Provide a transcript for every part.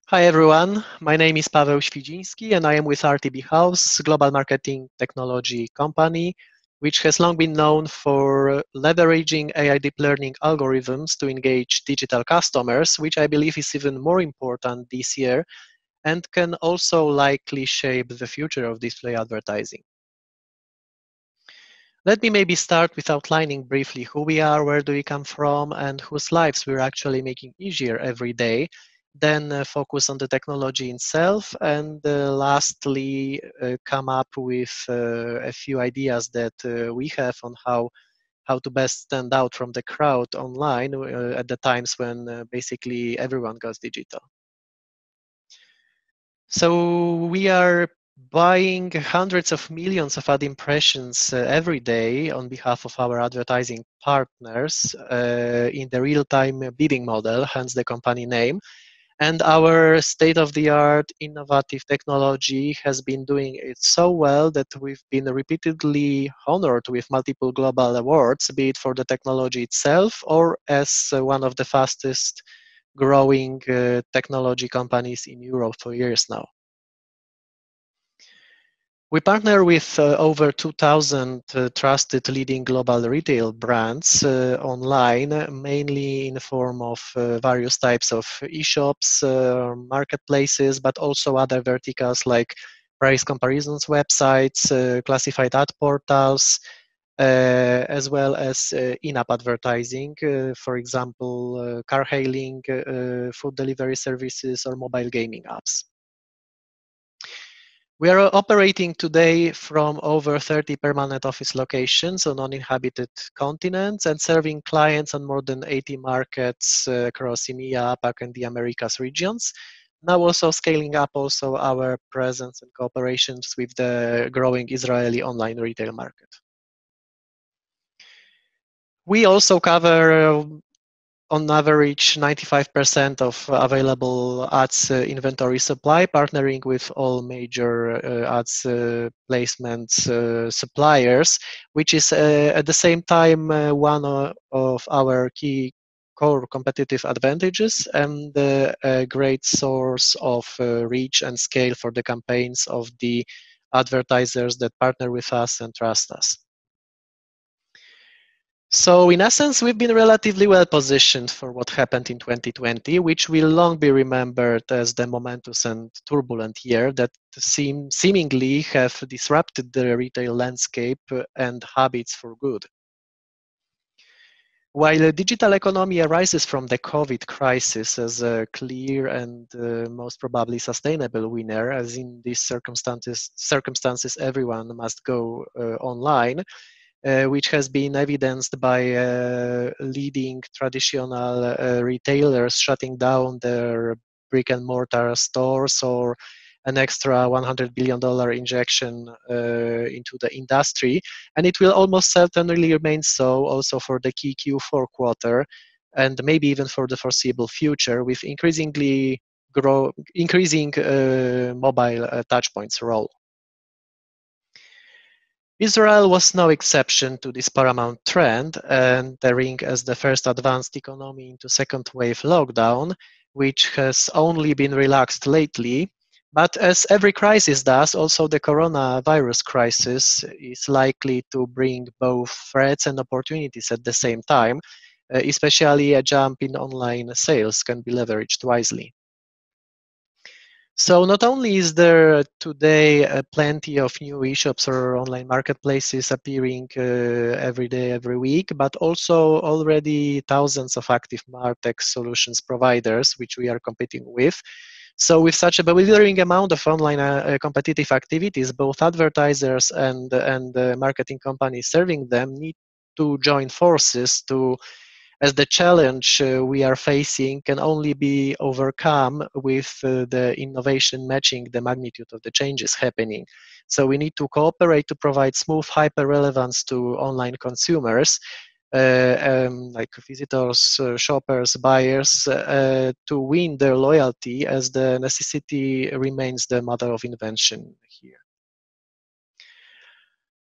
Hi everyone, my name is Pawel Swidzinski and I am with RTB House, global marketing technology company, which has long been known for leveraging AI deep learning algorithms to engage digital customers, which I believe is even more important this year and can also likely shape the future of display advertising. Let me maybe start with outlining briefly who we are, where do we come from, and whose lives we're actually making easier every day. Then focus on the technology itself, and lastly, come up with a few ideas that we have on how to best stand out from the crowd online at the times when basically everyone goes digital. So we are buying hundreds of millions of ad impressions every day on behalf of our advertising partners in the real-time bidding model, hence the company name. And our state-of-the-art innovative technology has been doing it so well that we've been repeatedly honored with multiple global awards, be it for the technology itself or as one of the fastest growing technology companies in Europe for years now. We partner with over 2,000 trusted leading global retail brands online, mainly in the form of various types of e-shops, marketplaces, but also other verticals like price comparisons websites, classified ad portals, as well as in-app advertising, for example, car hailing, food delivery services, or mobile gaming apps. We are operating today from over 30 permanent office locations on uninhabited continents and serving clients on more than 80 markets across EMEA, APAC, and the Americas regions. Now also scaling up also our presence and cooperations with the growing Israeli online retail market. We also cover on average 95% of available ads inventory supply, partnering with all major ads placements suppliers, which is at the same time one of our key core competitive advantages and a great source of reach and scale for the campaigns of the advertisers that partner with us and trust us. So in essence, we've been relatively well positioned for what happened in 2020, which will long be remembered as the momentous and turbulent year that seemingly have disrupted the retail landscape and habits for good. While the digital economy arises from the COVID crisis as a clear and most probably sustainable winner, as in these circumstances everyone must go online, which has been evidenced by leading traditional retailers shutting down their brick and mortar stores or an extra $100 billion injection into the industry. And it will almost certainly remain so also for the key Q4 quarter and maybe even for the foreseeable future with increasing mobile touchpoints role. Israel was no exception to this paramount trend, entering as the first advanced economy into second wave lockdown, which has only been relaxed lately. But as every crisis does, also the coronavirus crisis is likely to bring both threats and opportunities at the same time, especially a jump in online sales can be leveraged wisely. So not only is there today plenty of new e-shops or online marketplaces appearing every day, every week, but also already thousands of active MarTech solutions providers, which we are competing with. So with such a bewildering amount of online competitive activities, both advertisers and marketing companies serving them need to join forces to as the challenge we are facing can only be overcome with the innovation matching the magnitude of the changes happening. So we need to cooperate to provide smooth hyper-relevance to online consumers, like visitors, shoppers, buyers, to win their loyalty as the necessity remains the mother of invention here.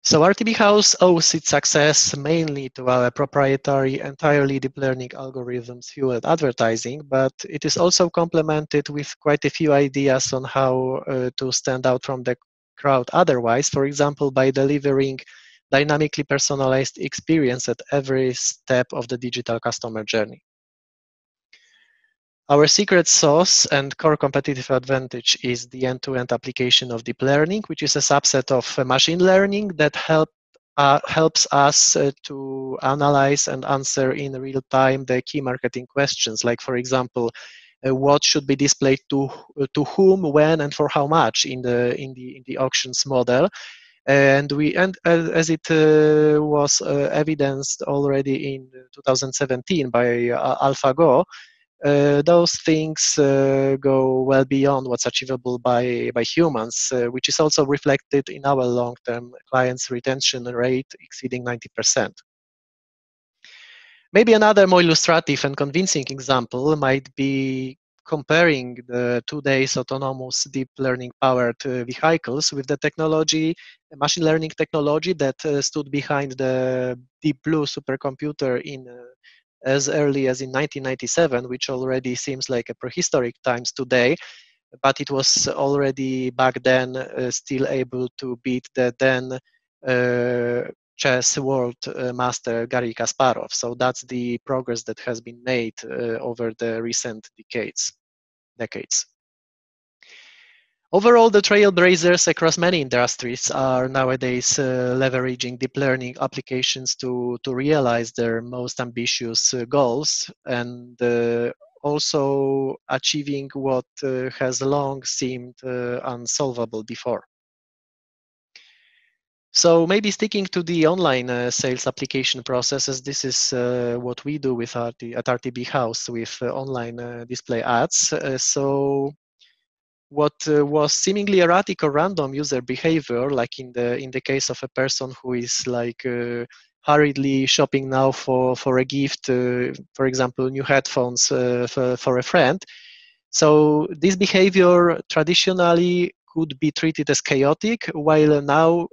So RTB House owes its success mainly to our proprietary, entirely deep learning algorithms fueled advertising, but it is also complemented with quite a few ideas on how to stand out from the crowd otherwise, for example, by delivering dynamically personalized experience at every step of the digital customer journey. Our secret sauce and core competitive advantage is the end-to-end application of deep learning, which is a subset of machine learning that helps us to analyze and answer in real time the key marketing questions, like, for example, what should be displayed to whom, when, and for how much in the auctions model. And as it was evidenced already in 2017 by AlphaGo, those things go well beyond what's achievable by humans, which is also reflected in our long-term clients' retention rate exceeding 90%. Maybe another more illustrative and convincing example might be comparing the today's autonomous deep learning powered vehicles with the technology, machine learning technology that stood behind the Deep Blue supercomputer in as early as in 1997, which already seems like a prehistoric times today, but it was already back then still able to beat the then chess world master Garry Kasparov. So that's the progress that has been made over the recent decades. Overall, the trailblazers across many industries are nowadays leveraging deep learning applications to realize their most ambitious goals, and also achieving what has long seemed unsolvable before. So maybe sticking to the online sales application processes, this is what we do with at RTB House with online display ads. So what was seemingly erratic or random user behavior, like in the case of a person who is like hurriedly shopping now for a gift, for example, new headphones for a friend. So this behavior traditionally could be treated as chaotic, while now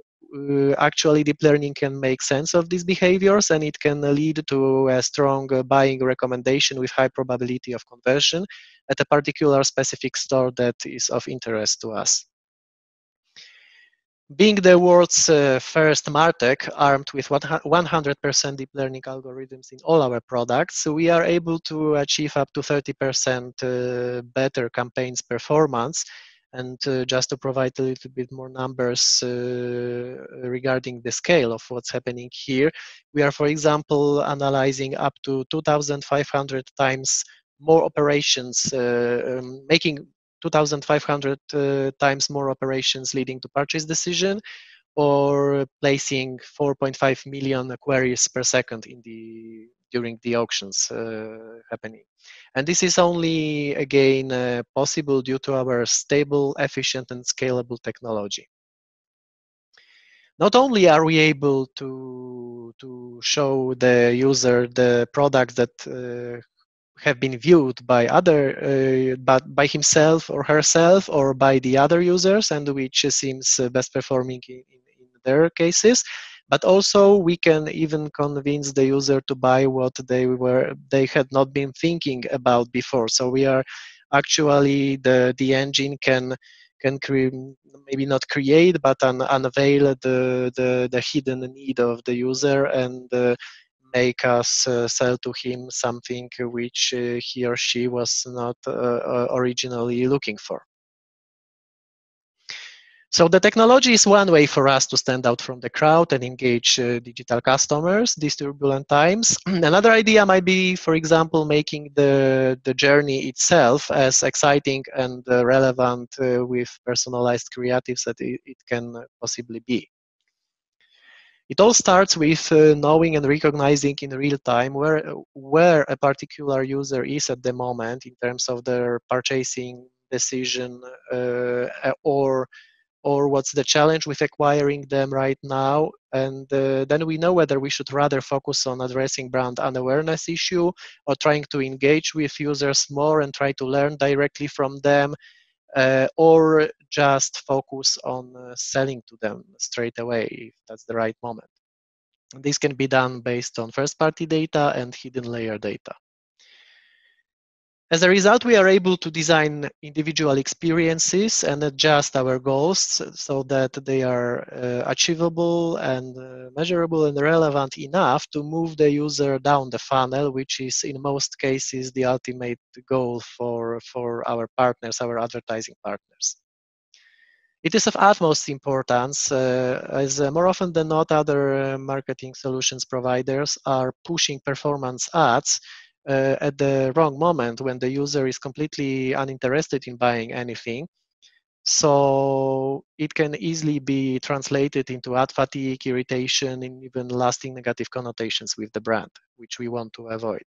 actually deep learning can make sense of these behaviors, and it can lead to a strong buying recommendation with high probability of conversion at a particular specific store that is of interest to us. Being the world's first MarTech armed with 100% deep learning algorithms in all our products, so we are able to achieve up to 30% better campaigns performance. And just to provide a little bit more numbers regarding the scale of what's happening here, we are, for example, analyzing up to 2,500 times more operations, making 2,500 times more operations leading to purchase decision, or placing 4.5 million queries per second during the auctions happening. And this is only, again, possible due to our stable, efficient, and scalable technology. Not only are we able to show the user the products that have been viewed by but by himself or herself or by the other users, and which seems best performing in their cases, but also we can even convince the user to buy what they had not been thinking about before. So we are actually the engine can maybe not create, but unveil the hidden need of the user, and make us sell to him something which he or she was not originally looking for. So the technology is one way for us to stand out from the crowd and engage digital customers these turbulent times. Another idea might be, for example, making the journey itself as exciting and relevant with personalized creatives that it can possibly be. It all starts with knowing and recognizing in real time where a particular user is at the moment in terms of their purchasing decision, or what's the challenge with acquiring them right now. And then we know whether we should rather focus on addressing brand unawareness issue, or trying to engage with users more and try to learn directly from them, or just focus on selling to them straight away if that's the right moment. This can be done based on first-party data and hidden layer data. As a result, we are able to design individual experiences and adjust our goals so that they are achievable and measurable and relevant enough to move the user down the funnel, which is in most cases the ultimate goal for our partners, our advertising partners. It is of utmost importance as more often than not other marketing solutions providers are pushing performance ads at the wrong moment when the user is completely uninterested in buying anything. So it can easily be translated into ad fatigue, irritation, and even lasting negative connotations with the brand, which we want to avoid.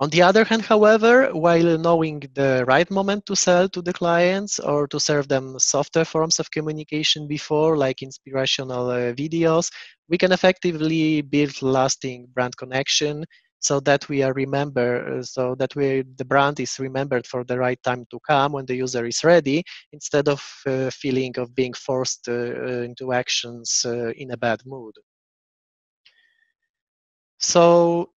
On the other hand, however, while knowing the right moment to sell to the clients or to serve them softer forms of communication before, like inspirational videos, we can effectively build lasting brand connection so that we are so that the brand is remembered for the right time to come when the user is ready, instead of feeling of being forced into actions in a bad mood. So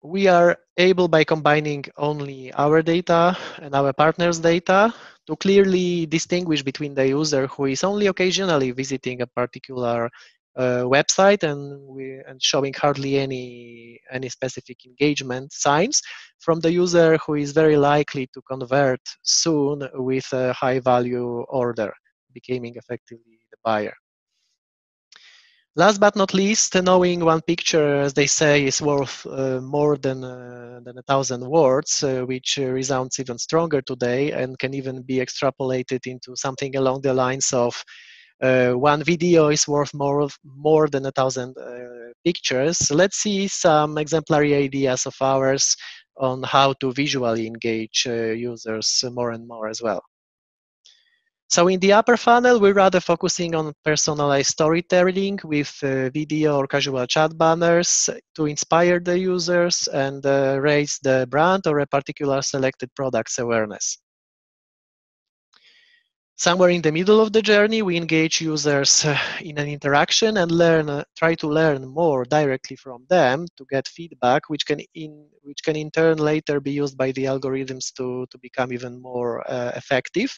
we are able, by combining only our data and our partners' data, to clearly distinguish between the user who is only occasionally visiting a particular website and showing hardly any specific engagement signs, from the user who is very likely to convert soon with a high value order, becoming effectively the buyer. Last but not least, knowing one picture, as they say, is worth more than 1,000 words, which resounds even stronger today and can even be extrapolated into something along the lines of one video is worth more than 1,000 pictures. Let's see some exemplary ideas of ours on how to visually engage users more and more as well. So in the upper funnel, we're rather focusing on personalized storytelling with video or casual chat banners to inspire the users and raise the brand or a particular selected product's awareness. Somewhere in the middle of the journey, we engage users in an interaction and try to learn more directly from them to get feedback, which can in turn later be used by the algorithms to become even more effective.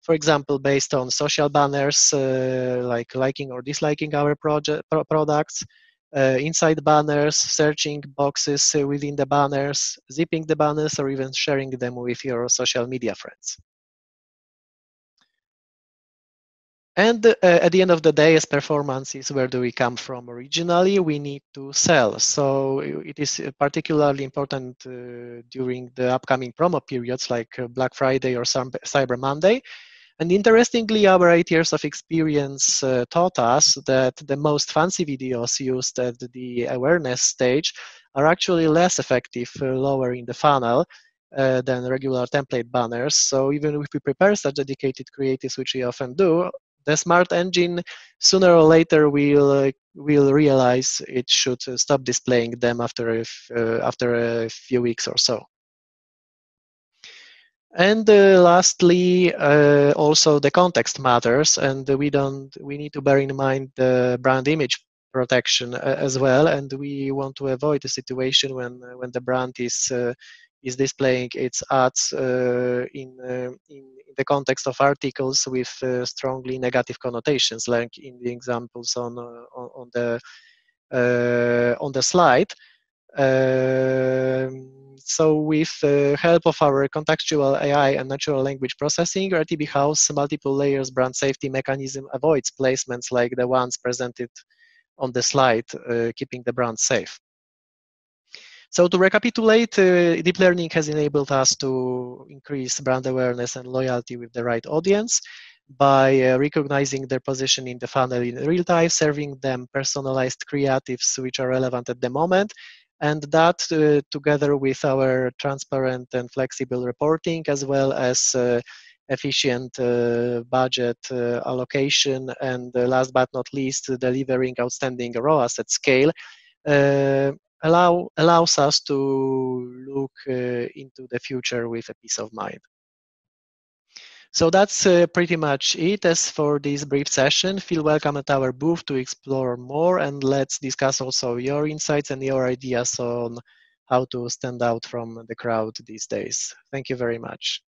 For example, based on social banners, like liking or disliking our products, inside banners, searching boxes within the banners, zipping the banners, or even sharing them with your social media friends. And at the end of the day, as performance is where do we come from originally, we need to sell. So it is particularly important during the upcoming promo periods like Black Friday or Cyber Monday. And interestingly, our 8 years of experience taught us that the most fancy videos used at the awareness stage are actually less effective lower in the funnel than regular template banners. So even if we prepare such dedicated creatives, which we often do, the smart engine sooner or later will realize it should stop displaying them after a few weeks or so. And lastly, also the context matters, and we need to bear in mind the brand image protection as well. And we want to avoid a situation when the brand is displaying its ads in the context of articles with strongly negative connotations, like in the examples on the slide. So with the help of our contextual AI and natural language processing, RTB House multiple layers brand safety mechanism avoids placements like the ones presented on the slide, keeping the brand safe. So to recapitulate, deep learning has enabled us to increase brand awareness and loyalty with the right audience by recognizing their position in the funnel in real time, serving them personalized creatives which are relevant at the moment. And that together with our transparent and flexible reporting, as well as efficient budget allocation, and last but not least, delivering outstanding ROAS at scale, allows us to look into the future with a peace of mind. So that's pretty much it as for this brief session. Feel welcome at our booth to explore more, and let's discuss also your insights and your ideas on how to stand out from the crowd these days. Thank you very much.